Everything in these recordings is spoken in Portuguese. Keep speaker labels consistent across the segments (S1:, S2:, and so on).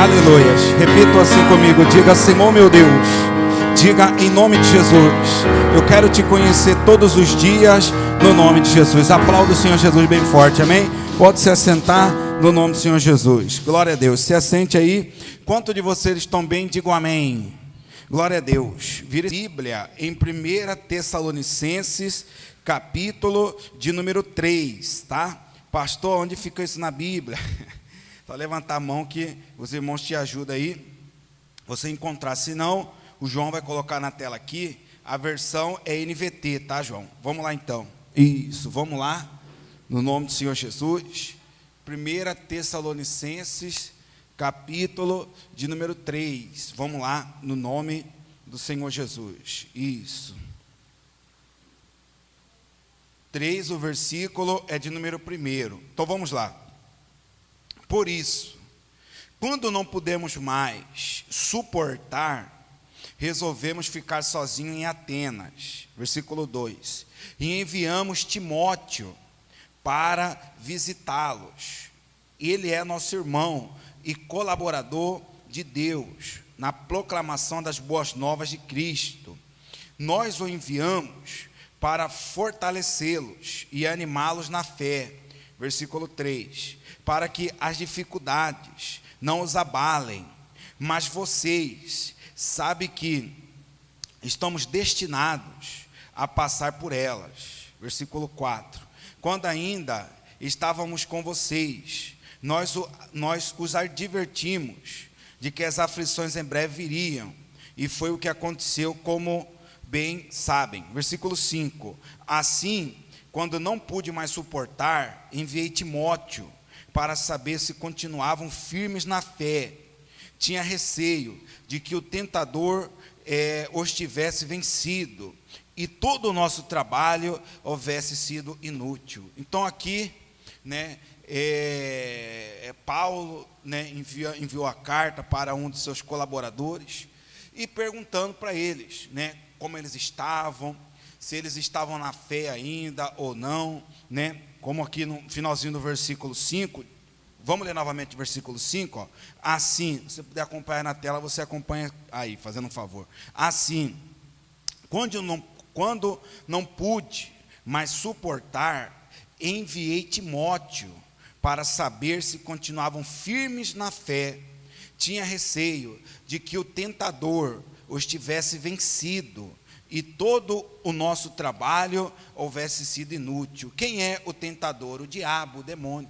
S1: Aleluias. Repita assim comigo. Diga: Senhor meu Deus. Diga em nome de Jesus: eu quero te conhecer todos os dias, no nome de Jesus. Aplauda o Senhor Jesus bem forte, amém? Pode se assentar no nome do Senhor Jesus. Glória a Deus. Se assente aí. Quantos de vocês estão bem? Digam amém. Glória a Deus. Vire a Bíblia em 1 Tessalonicenses, capítulo de número 3, tá? Pastor, onde fica isso na Bíblia? Só levantar a mão que os irmãos te ajudam aí. Você encontrar, senão o João vai colocar na tela aqui. A versão é NVT, tá, João? Vamos lá então. Isso, vamos lá. No nome do Senhor Jesus. 1 Tessalonicenses, capítulo de número 3. Vamos lá, no nome do Senhor Jesus. Isso. 3, o versículo é de número 1. Então vamos lá. Por isso, quando não pudemos mais suportar, resolvemos ficar sozinhos em Atenas. Versículo 2. E enviamos Timóteo para visitá-los. Ele é nosso irmão e colaborador de Deus na proclamação das boas novas de Cristo. Nós o enviamos para fortalecê-los e animá-los na fé. Versículo 3. Para que as dificuldades não os abalem, mas vocês sabem que estamos destinados a passar por elas. Versículo 4. Quando ainda estávamos com vocês, nós os advertimos de que as aflições em breve viriam, e foi o que aconteceu, como bem sabem. Versículo 5. Assim, quando não pude mais suportar, enviei Timóteo para saber se continuavam firmes na fé. Tinha receio de que o tentador os tivesse vencido e todo o nosso trabalho houvesse sido inútil. Então aqui, né, Paulo, né, enviou a carta para um de seus colaboradores e perguntando para eles, né, como eles estavam, se eles estavam na fé ainda ou não, né? Como aqui no finalzinho do versículo 5, vamos ler novamente o versículo 5, ó. Assim, se você puder acompanhar na tela, você acompanha aí, fazendo um favor. Assim, quando não pude mais suportar, enviei Timóteo para saber se continuavam firmes na fé. Tinha receio de que o tentador os tivesse vencido e todo o nosso trabalho houvesse sido inútil. Quem é o tentador? O diabo, o demônio.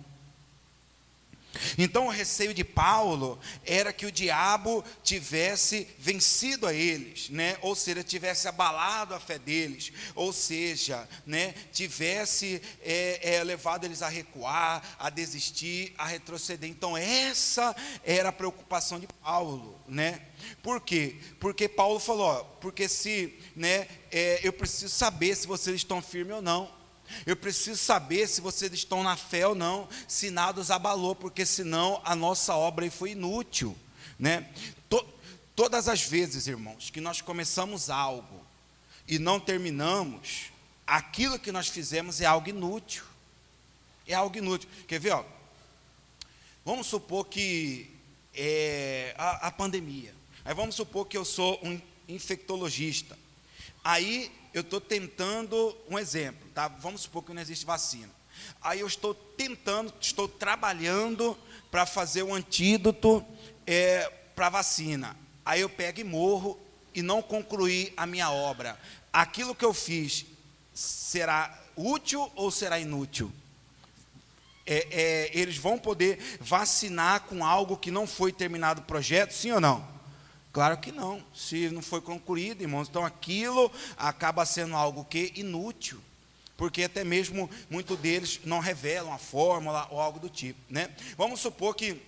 S1: Então o receio de Paulo era que o diabo tivesse vencido a eles, né? Ou seja, tivesse abalado a fé deles, ou seja, né, tivesse levado eles a recuar, a desistir, a retroceder. Então essa era a preocupação de Paulo, né? Por quê? Porque Paulo falou, ó, porque se, né, eu preciso saber se vocês estão firmes ou não. Eu preciso saber se vocês estão na fé ou não, se nada os abalou, porque senão a nossa obra foi inútil, né? Todas as vezes, irmãos, que nós começamos algo e não terminamos, aquilo que nós fizemos é algo inútil. É algo inútil. Quer ver, ó? Vamos supor que a pandemia. Aí vamos supor que eu sou um infectologista. Aí eu estou tentando, um exemplo, tá? Vamos supor que não existe vacina. Aí eu estou trabalhando para fazer um antídoto para a vacina. Aí eu pego e morro e não concluí a minha obra. Aquilo que eu fiz será útil ou será inútil? Eles vão poder vacinar com algo que não foi terminado o projeto, sim ou não? Claro que não, se não foi concluído, irmãos. Então aquilo acaba sendo algo que inútil, porque até mesmo muitos deles não revelam a fórmula ou algo do tipo, né? Vamos supor que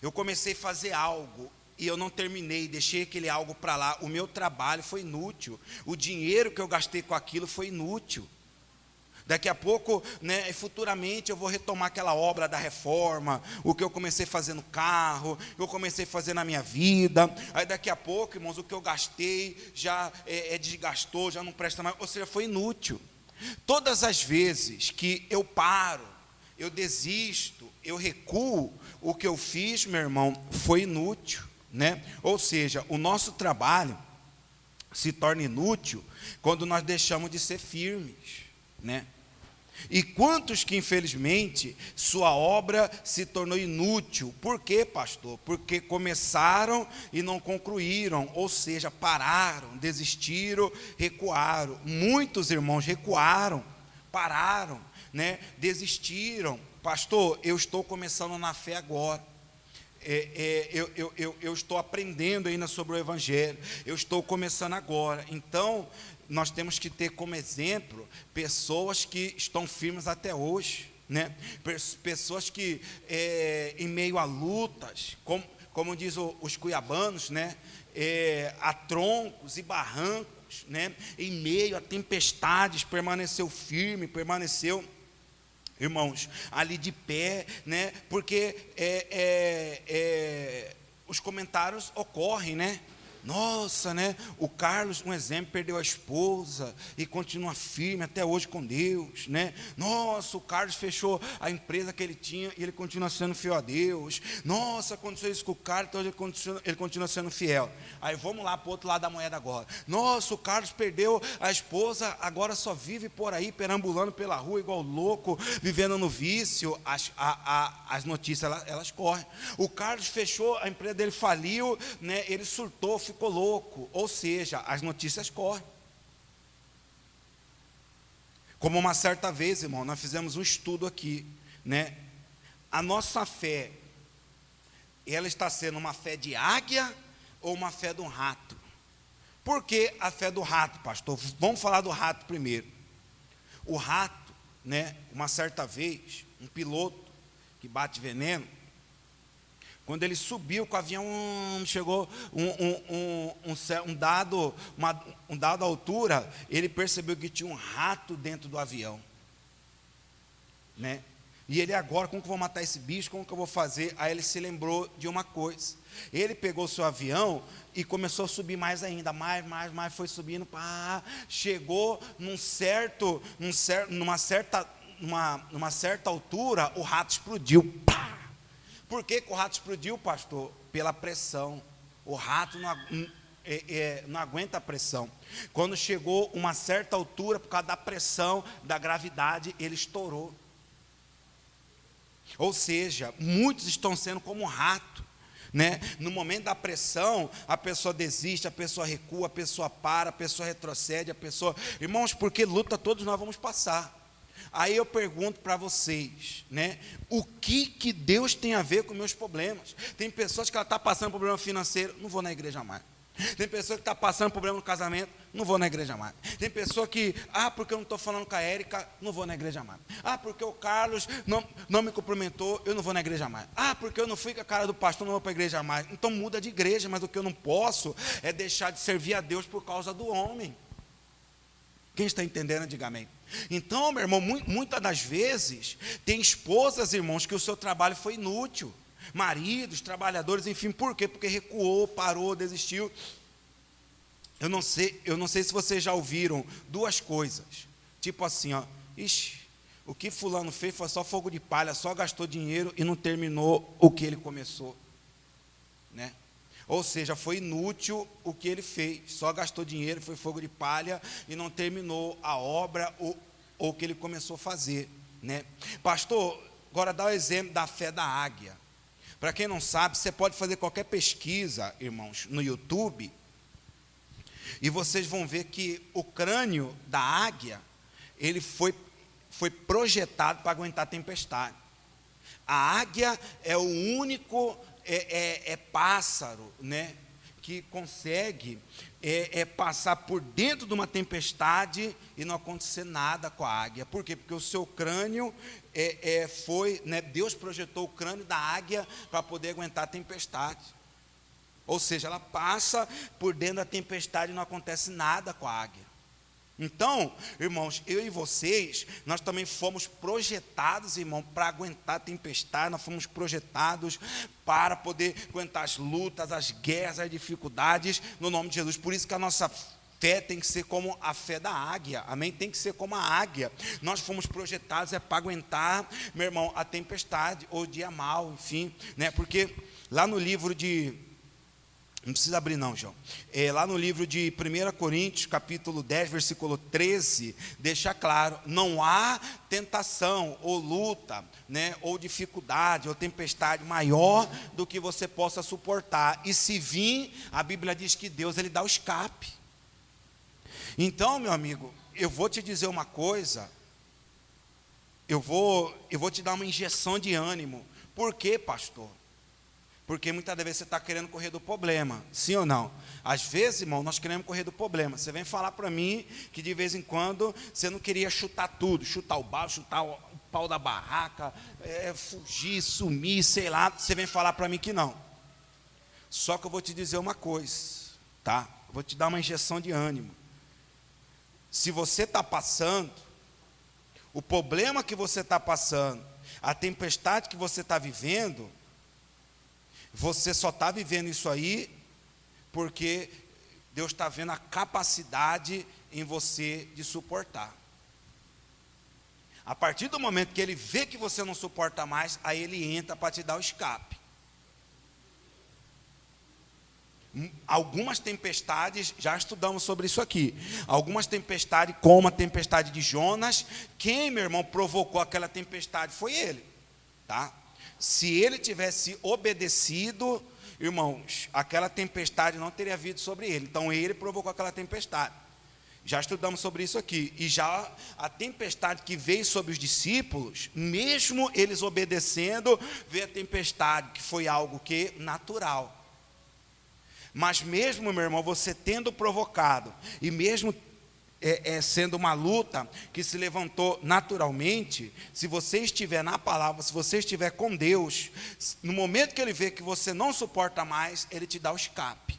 S1: eu comecei a fazer algo e eu não terminei, deixei aquele algo para lá. O meu trabalho foi inútil, o dinheiro que eu gastei com aquilo foi inútil. Daqui a pouco, né, futuramente eu vou retomar aquela obra da reforma, o que eu comecei a fazer no carro, eu comecei a fazer na minha vida. Aí daqui a pouco, irmãos, o que eu gastei já desgastou, já não presta mais, ou seja, foi inútil. Todas as vezes que eu paro, eu desisto, eu recuo, o que eu fiz, meu irmão, foi inútil, né? Ou seja, o nosso trabalho se torna inútil quando nós deixamos de ser firmes, né? E quantos que, infelizmente, sua obra se tornou inútil? Por quê, pastor? Porque começaram e não concluíram, ou seja, pararam, desistiram, recuaram. Muitos irmãos recuaram, pararam, né? Desistiram. Pastor, eu estou começando na fé agora. Eu estou aprendendo ainda sobre o Evangelho, eu estou começando agora. Então, nós temos que ter como exemplo pessoas que estão firmes até hoje, né? Pessoas que, em meio a lutas, como diz os cuiabanos, né? A troncos e barrancos, né? Em meio a tempestades, permaneceu firme, permaneceu, irmãos, ali de pé, né? Porque os comentários ocorrem, né? Nossa, né? O Carlos, um exemplo, perdeu a esposa e continua firme até hoje com Deus, né? Nossa, o Carlos fechou a empresa que ele tinha e ele continua sendo fiel a Deus. Nossa, aconteceu isso com o Carlos, então ele continua sendo fiel. Aí vamos lá para o outro lado da moeda agora. Nossa, o Carlos perdeu a esposa, agora só vive por aí, perambulando pela rua igual louco, vivendo no vício. As notícias, elas correm. O Carlos fechou, a empresa dele faliu, né? Ele surtou, ficou louco, ou seja, as notícias correm. Como uma certa vez, irmão, nós fizemos um estudo aqui, né? A nossa fé, ela está sendo uma fé de águia ou uma fé de um rato? Por que a fé do rato, pastor? Vamos falar do rato primeiro. O rato, né? Uma certa vez, um piloto que bate veneno, quando ele subiu com o avião, chegou um dado altura, ele percebeu que tinha um rato dentro do avião, né? E ele agora, como que eu vou matar esse bicho? Como que eu vou fazer? Aí ele se lembrou de uma coisa. Ele pegou o seu avião e começou a subir mais ainda, mais, foi subindo, chegou numa certa altura, o rato explodiu, pá! Por que o rato explodiu, pastor? Pela pressão. O rato não aguenta a pressão. Quando chegou uma certa altura, por causa da pressão, da gravidade, ele estourou. Ou seja, muitos estão sendo como rato, né? No momento da pressão, a pessoa desiste, a pessoa recua, a pessoa para, a pessoa retrocede, a pessoa... Irmãos, porque luta todos nós vamos passar. Aí eu pergunto para vocês, né? O que Deus tem a ver com meus problemas? Tem pessoas que ela está passando problema financeiro, não vou na igreja mais. Tem pessoa que está passando problema no casamento, não vou na igreja mais. Tem pessoa que, porque eu não estou falando com a Érica, não vou na igreja mais. Porque o Carlos não me cumprimentou, eu não vou na igreja mais. Porque eu não fui com a cara do pastor, não vou para a igreja mais. Então muda de igreja, mas o que eu não posso é deixar de servir a Deus por causa do homem. Quem está entendendo, diga amém. Então, meu irmão, muitas das vezes, tem esposas, irmãos, que o seu trabalho foi inútil. Maridos, trabalhadores, enfim, por quê? Porque recuou, parou, desistiu. Eu não sei se vocês já ouviram duas coisas. Tipo assim, o que fulano fez foi só fogo de palha, só gastou dinheiro e não terminou o que ele começou, né? Ou seja, foi inútil o que ele fez, só gastou dinheiro, foi fogo de palha e não terminou a obra ou o que ele começou a fazer, né? Pastor, agora dá o exemplo da fé da águia. Para quem não sabe, você pode fazer qualquer pesquisa, irmãos, no YouTube, e vocês vão ver que o crânio da águia, ele foi projetado para aguentar tempestade. A águia é o único pássaro, né, que consegue passar por dentro de uma tempestade e não acontecer nada com a águia. Por quê? Porque o seu crânio Deus projetou o crânio da águia para poder aguentar a tempestade. Ou seja, ela passa por dentro da tempestade e não acontece nada com a águia. Então, irmãos, eu e vocês, nós também fomos projetados, irmão, para aguentar a tempestade, nós fomos projetados para poder aguentar as lutas, as guerras, as dificuldades, no nome de Jesus. Por isso que a nossa fé tem que ser como a fé da águia, amém? Tem que ser como a águia. Nós fomos projetados para aguentar, meu irmão, a tempestade, ou o dia mal, enfim, né? Porque lá no livro de... Não precisa abrir não, João. Lá no livro de 1 Coríntios, capítulo 10, versículo 13, deixa claro, não há tentação, ou luta, né, ou dificuldade, ou tempestade maior do que você possa suportar. E se vir, a Bíblia diz que Deus, Ele dá o escape. Então, meu amigo, eu vou te dizer uma coisa, eu vou te dar uma injeção de ânimo. Por quê, pastor? Porque muitas vezes você está querendo correr do problema, sim ou não? Às vezes, irmão, nós queremos correr do problema. Você vem falar para mim que de vez em quando você não queria chutar tudo, chutar o barro, chutar o pau da barraca, fugir, sumir, sei lá. Você vem falar para mim que não. Só que eu vou te dizer uma coisa, tá? Eu vou te dar uma injeção de ânimo. Se você está passando, o problema que você está passando, a tempestade que você está vivendo, você só está vivendo isso aí porque Deus está vendo a capacidade em você de suportar. A partir do momento que Ele vê que você não suporta mais, aí Ele entra para te dar o escape. Algumas tempestades, já estudamos sobre isso aqui. Algumas tempestades, como a tempestade de Jonas, quem, meu irmão, provocou aquela tempestade foi ele, tá? Se ele tivesse obedecido, irmãos, aquela tempestade não teria vindo sobre ele. Então ele provocou aquela tempestade. Já estudamos sobre isso aqui. E já a tempestade que veio sobre os discípulos, mesmo eles obedecendo, veio a tempestade, que foi algo que natural. Mas mesmo, meu irmão, você tendo provocado, e mesmo sendo uma luta que se levantou naturalmente, se você estiver na palavra, se você estiver com Deus, no momento que Ele vê que você não suporta mais, Ele te dá o escape,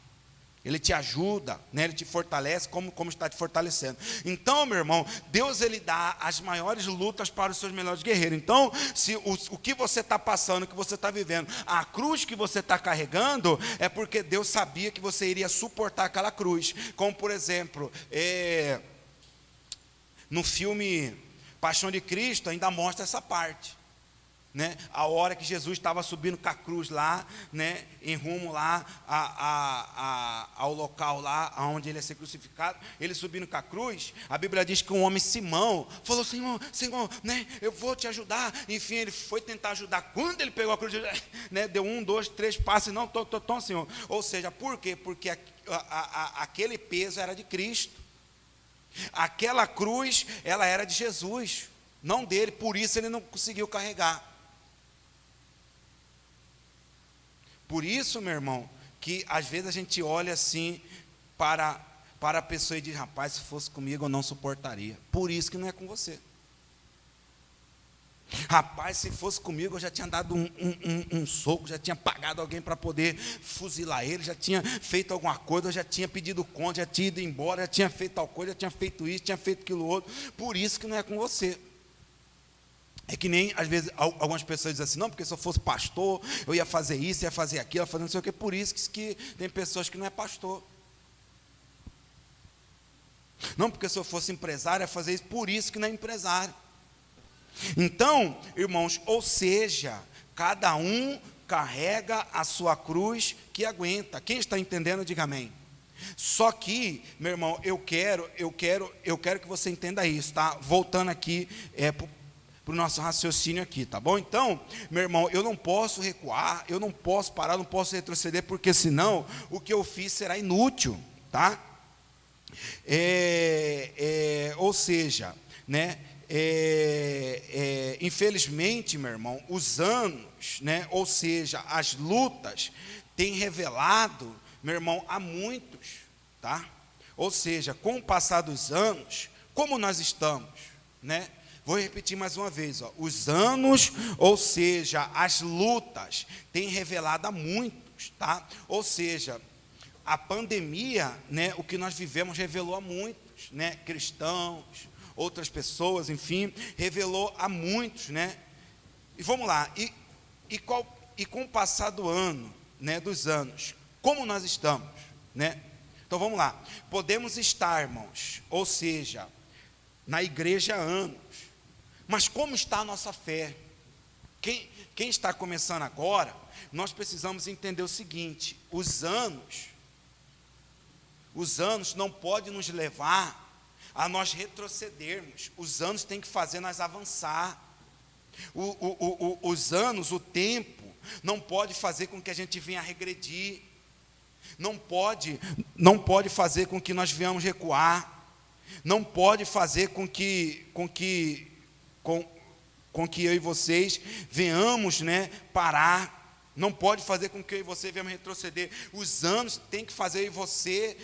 S1: Ele te ajuda, né? Ele te fortalece como está te fortalecendo. Então, meu irmão, Deus, Ele dá as maiores lutas para os seus melhores guerreiros. Então, se o que você está passando, o que você está vivendo, a cruz que você está carregando, é porque Deus sabia que você iria suportar aquela cruz. Como, por exemplo, no filme Paixão de Cristo, ainda mostra essa parte, né? A hora que Jesus estava subindo com a cruz lá, né? Em rumo lá ao local lá onde ele ia ser crucificado, ele subindo com a cruz, a Bíblia diz que um homem, Simão, falou: Senhor, né? Eu vou te ajudar. Enfim, ele foi tentar ajudar. Quando ele pegou a cruz, né? Deu 1, 2, 3 passos, não, Senhor. Ou seja, por quê? Porque aquele peso era de Cristo. Aquela cruz, ela era de Jesus, não dele, por isso ele não conseguiu carregar. Por isso, meu irmão, que às vezes a gente olha assim para a pessoa e diz: rapaz, se fosse comigo eu não suportaria. Por isso que não é com você. Rapaz, se fosse comigo eu já tinha dado um soco, já tinha pagado alguém para poder fuzilar ele, já tinha feito alguma coisa, eu já tinha pedido conta, já tinha ido embora, já tinha feito tal coisa, já tinha feito isso, tinha feito aquilo outro. Por isso que não é com você. É que nem, às vezes, algumas pessoas dizem assim: não, porque se eu fosse pastor, eu ia fazer isso, ia fazer aquilo, ia fazer não sei o quê. Por isso que tem pessoas que não é pastor. Não, porque se eu fosse empresário, ia fazer isso. Por isso que não é empresário. Então, irmãos, ou seja, cada um carrega a sua cruz que aguenta. Quem está entendendo, diga amém. Só que, meu irmão, eu quero que você entenda isso, tá? Voltando aqui para o nosso raciocínio aqui, tá bom? Então, meu irmão, eu não posso recuar, eu não posso parar, não posso retroceder, porque senão o que eu fiz será inútil, tá? Ou seja, né? Infelizmente, meu irmão, os anos, né? Ou seja, as lutas têm revelado, meu irmão, a muitos, tá? Ou seja, com o passar dos anos, como nós estamos, né? Vou repetir mais uma vez, ó. Os anos, ou seja, as lutas, têm revelado a muitos, tá? Ou seja, a pandemia, né, o que nós vivemos revelou a muitos, né? Cristãos, outras pessoas, enfim, revelou a muitos, né? E vamos lá, e com o passar do ano, né, dos anos, como nós estamos, né? Então vamos lá. Podemos estar, irmãos, ou seja, na igreja há anos, mas como está a nossa fé? Quem está começando agora, nós precisamos entender o seguinte: os anos não podem nos levar a nós retrocedermos. Os anos têm que fazer nós avançar. Os anos, o tempo, não pode fazer com que a gente venha regredir. Não pode fazer com que nós venhamos recuar. Não pode fazer com que eu e vocês venhamos, parar. Não pode fazer com que eu e você venhamos retroceder. Os anos têm que fazer eu e você,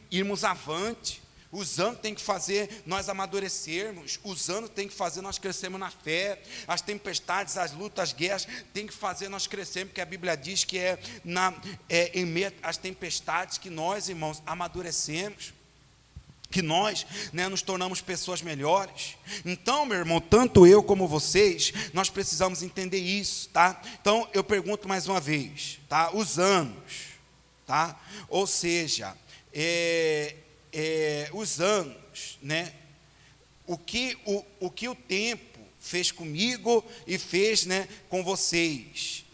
S1: irmos avante. Os anos têm que fazer nós amadurecermos. Os anos têm que fazer nós crescermos na fé. As tempestades, as lutas, as guerras têm que fazer nós crescermos, porque a Bíblia diz que em meio às tempestades que nós, irmãos, amadurecemos, que nós, nos tornamos pessoas melhores. Então, meu irmão, tanto eu como vocês, nós precisamos entender isso, tá? Então, eu pergunto mais uma vez, tá? Os anos, tá? Ou seja, os anos, o que o tempo fez comigo e fez, com vocês,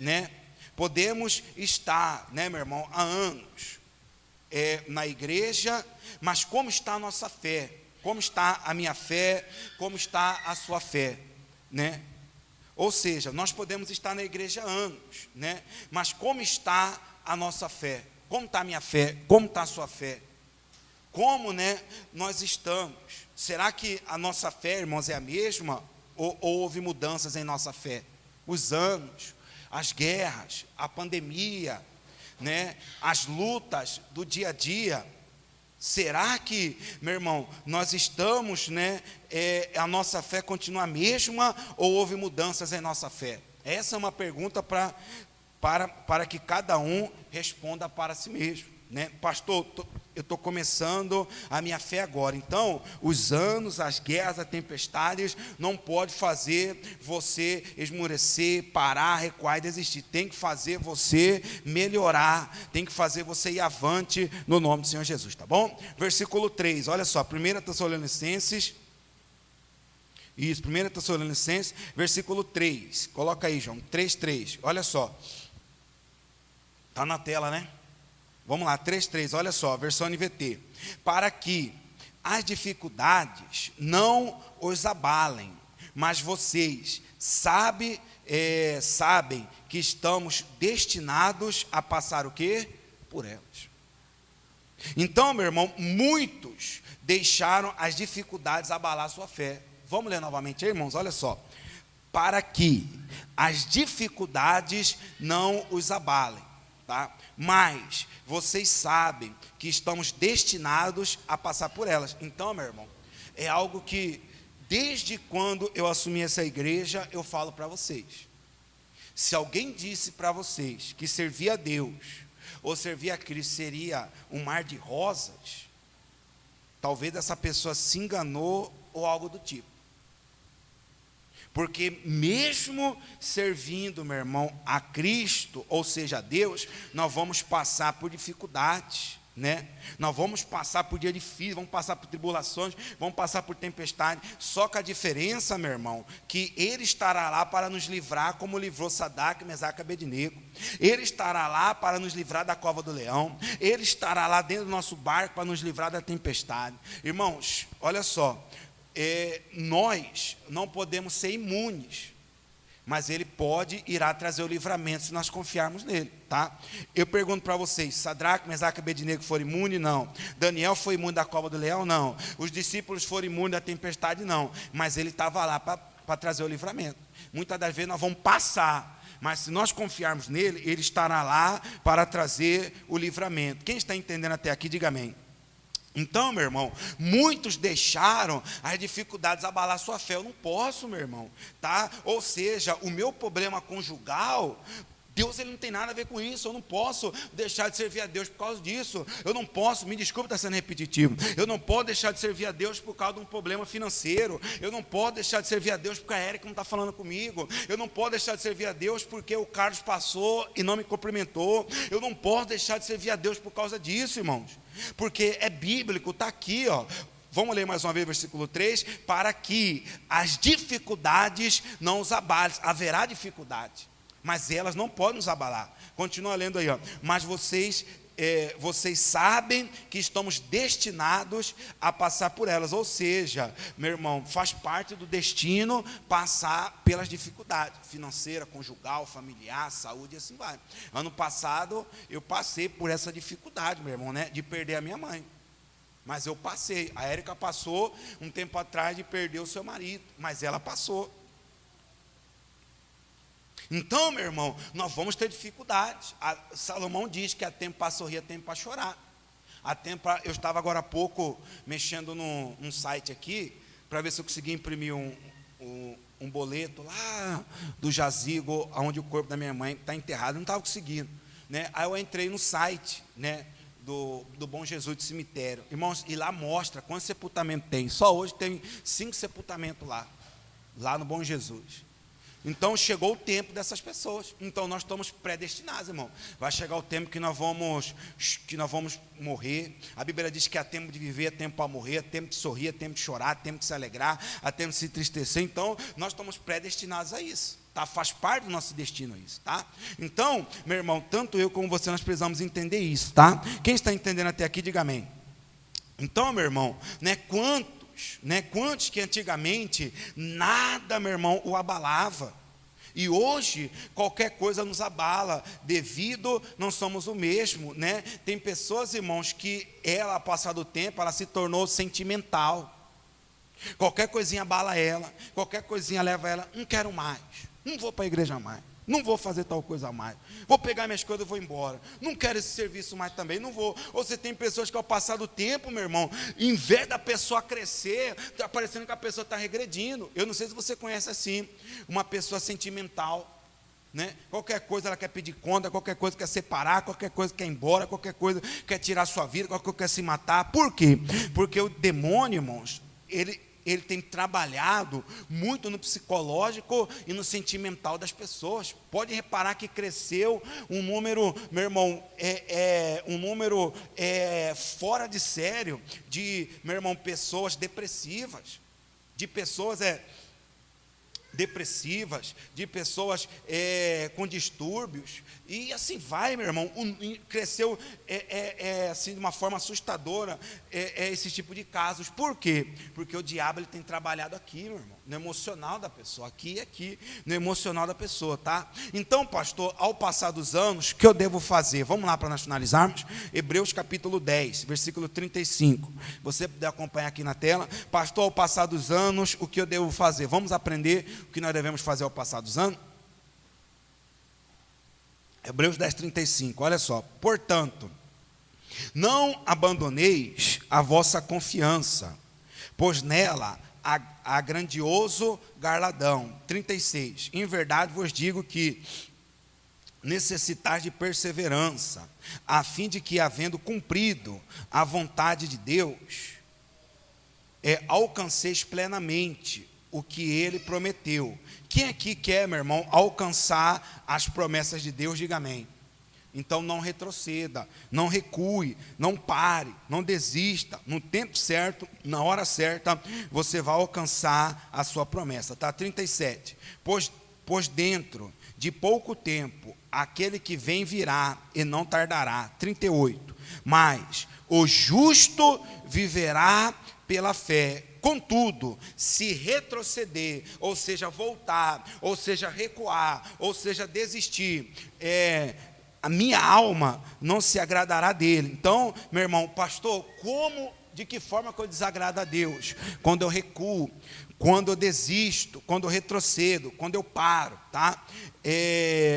S1: podemos estar, meu irmão, há anos na igreja, mas como está a nossa fé? Como está a minha fé? Como está a sua fé, Ou seja, nós podemos estar na igreja há anos, mas como está a nossa fé? Como está a minha fé? Como está a sua fé? Como, nós estamos? Será que a nossa fé, irmãos, é a mesma? Ou houve mudanças em nossa fé? Os anos, as guerras, a pandemia, as lutas do dia a dia. Será que, meu irmão, nós estamos, a nossa fé continua a mesma ou houve mudanças em nossa fé? Essa é uma pergunta para que cada um responda para si mesmo. Pastor, eu estou começando a minha fé agora. Então, os anos, as guerras, as tempestades não pode fazer você esmorecer, parar, recuar e desistir. Tem que fazer você melhorar, tem que fazer você ir avante no nome do Senhor Jesus, tá bom? Versículo 3, olha só, 1 Tessalonicenses, versículo 3, coloca aí, João, 3:3, olha só, está na tela, Vamos lá, 3:3, olha só, versão NVT. Para que as dificuldades não os abalem, mas vocês sabem que estamos destinados a passar o quê? Por elas. Então, meu irmão, muitos deixaram as dificuldades abalar a sua fé. Vamos ler novamente, irmãos, olha só. Para que as dificuldades não os abalem, tá? Mas vocês sabem que estamos destinados a passar por elas. Então, meu irmão, é algo que desde quando eu assumi essa igreja, eu falo para vocês. Se alguém disse para vocês que servir a Deus ou servir a Cristo seria um mar de rosas, talvez essa pessoa se enganou ou algo do tipo. Porque mesmo servindo, meu irmão, a Cristo, ou seja, a Deus, nós vamos passar por dificuldades, Nós vamos passar por dia difícil, vamos passar por tribulações, vamos passar por tempestade. Só que a diferença, meu irmão, que Ele estará lá para nos livrar, como livrou Sadraque, Mesaque e Abednego. Ele estará lá para nos livrar da cova do leão. Ele estará lá dentro do nosso barco para nos livrar da tempestade. Irmãos, olha só. Nós não podemos ser imunes, mas Ele irá trazer o livramento se nós confiarmos nele, tá? Eu pergunto para vocês, Sadraque, Mesaque e Abednego foram imunes? Não. Daniel foi imune da cova do leão? Não. Os discípulos foram imunes da tempestade? Não. Mas ele estava lá para trazer o livramento. Muitas das vezes nós vamos passar, mas se nós confiarmos nele, Ele estará lá para trazer o livramento. Quem está entendendo até aqui, diga amém. Então, meu irmão, muitos deixaram as dificuldades abalar sua fé. Eu não posso, meu irmão, tá? Ou seja, o meu problema conjugal Deus, ele não tem nada a ver com isso. Eu não posso deixar de servir a Deus por causa disso. Eu não posso, me desculpe estar sendo repetitivo, eu não posso deixar de servir a Deus por causa de um problema financeiro. Eu não posso deixar de servir a Deus porque a Érica não está falando comigo. Eu não posso deixar de servir a Deus porque o Carlos passou e não me cumprimentou. Eu não posso deixar de servir a Deus por causa disso, irmãos, porque é bíblico, está aqui, ó. Vamos ler mais uma vez o versículo 3, para que as dificuldades não os abalem. Haverá dificuldade, mas elas não podem nos abalar. Continua lendo aí, ó. Mas vocês sabem que estamos destinados a passar por elas. Ou seja, meu irmão, faz parte do destino passar pelas dificuldades, financeira, conjugal, familiar, saúde, e assim vai. Ano passado, eu passei por essa dificuldade, meu irmão, né, de perder a minha mãe. Mas eu passei. A Érica passou um tempo atrás de perder o seu marido, mas ela passou. Então, meu irmão, nós vamos ter dificuldades. Salomão diz que há tempo para sorrir, há tempo para chorar. Eu estava agora há pouco mexendo num site aqui, para ver se eu conseguia imprimir um boleto lá do jazigo, onde o corpo da minha mãe está enterrado. Eu não estava conseguindo, né? Aí eu entrei no site, né, do Bom Jesus de Cemitério. Irmãos, e lá mostra quantos sepultamentos tem. Só hoje tem 5 sepultamentos lá no Bom Jesus. Então chegou o tempo dessas pessoas. Então nós estamos predestinados, irmão. Vai chegar o tempo que nós vamos morrer. A Bíblia diz que há tempo de viver, há tempo para morrer, há tempo de sorrir, há tempo de chorar, há tempo de se alegrar, há tempo de se entristecer. Então nós estamos predestinados a isso, tá? Faz parte do nosso destino isso, tá? Então, meu irmão, tanto eu como você, nós precisamos entender isso, tá? Quem está entendendo até aqui, diga amém. Então, meu irmão, quantos que antigamente nada, meu irmão, o abalava, e hoje qualquer coisa nos abala, devido não somos o mesmo, né? Tem pessoas, irmãos, que ela, ao passar do tempo, ela se tornou sentimental. Qualquer coisinha abala ela, qualquer coisinha leva ela, não quero mais, não vou para a igreja mais, não vou fazer tal coisa mais, vou pegar minhas coisas e vou embora, não quero esse serviço mais também, não vou. Ou você tem pessoas que ao passar do tempo, meu irmão, em vez da pessoa crescer, está parecendo que a pessoa está regredindo. Eu não sei se você conhece assim, uma pessoa sentimental, né? Qualquer coisa ela quer pedir conta, qualquer coisa quer separar, qualquer coisa quer ir embora, qualquer coisa quer tirar a sua vida, qualquer coisa quer se matar. Por quê? Porque o demônio, irmãos, ele tem trabalhado muito no psicológico e no sentimental das pessoas. Pode reparar que cresceu um número, meu irmão, um número fora de sério de, meu irmão, pessoas depressivas, de pessoas de pessoas com distúrbios, e assim vai, meu irmão. Cresceu assim de uma forma assustadora esse tipo de casos. Por quê? Porque o diabo ele tem trabalhado aqui, meu irmão, no emocional da pessoa, aqui, no emocional da pessoa, tá? Então, pastor, ao passar dos anos, o que eu devo fazer? Vamos lá para nós finalizarmos. Hebreus capítulo 10, versículo 35. Você puder acompanhar aqui na tela. Pastor, ao passar dos anos, o que eu devo fazer? Vamos aprender o que nós devemos fazer ao passar dos anos? Hebreus 10, 35, olha só. Portanto, não abandoneis a vossa confiança, pois nela há grandioso galardão. 36, em verdade vos digo que necessitais de perseverança, a fim de que, havendo cumprido a vontade de Deus, alcanceis plenamente o que ele prometeu. Quem aqui quer, meu irmão, alcançar as promessas de Deus? Diga amém. Então não retroceda, não recue, não pare, não desista. No tempo certo, na hora certa, você vai alcançar a sua promessa, tá? 37, pois dentro de pouco tempo, aquele que vem virá e não tardará. 38, mas o justo viverá pela fé. Contudo, se retroceder, ou seja, voltar, ou seja, recuar, ou seja, desistir, a minha alma não se agradará dele. Então, meu irmão, pastor, de que forma que eu desagrado a Deus? Quando eu recuo, quando eu desisto, quando eu retrocedo, quando eu paro, tá?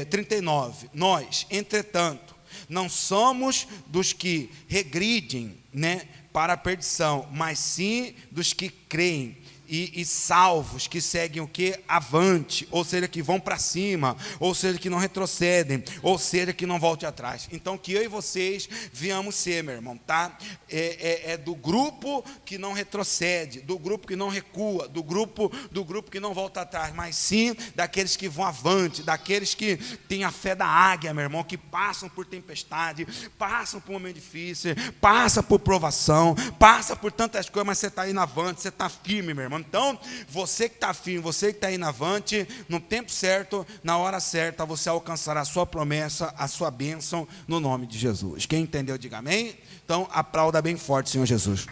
S1: 39, nós, entretanto, não somos dos que regridem, né, para a perdição, mas sim dos que creem e salvos que seguem o que? Avante, ou seja, que vão para cima, ou seja, que não retrocedem, ou seja, que não voltem atrás. Então, que eu e vocês venhamos ser, meu irmão, tá? É do grupo que não retrocede, do grupo que não recua, do grupo que não volta atrás, mas sim daqueles que vão avante, daqueles que têm a fé da águia, meu irmão, que passam por tempestade, passam por um momento difícil, passam por provação, passam por tantas coisas, mas você está indo avante, você está firme, meu irmão. Então, você que está firme, você que está indo avante, no tempo certo, na hora certa, você alcançará a sua promessa, a sua bênção, no nome de Jesus. Quem entendeu, diga amém. Então, aplauda bem forte, Senhor Jesus.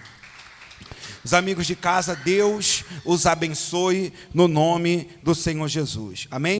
S1: Os amigos de casa, Deus os abençoe no nome do Senhor Jesus. Amém?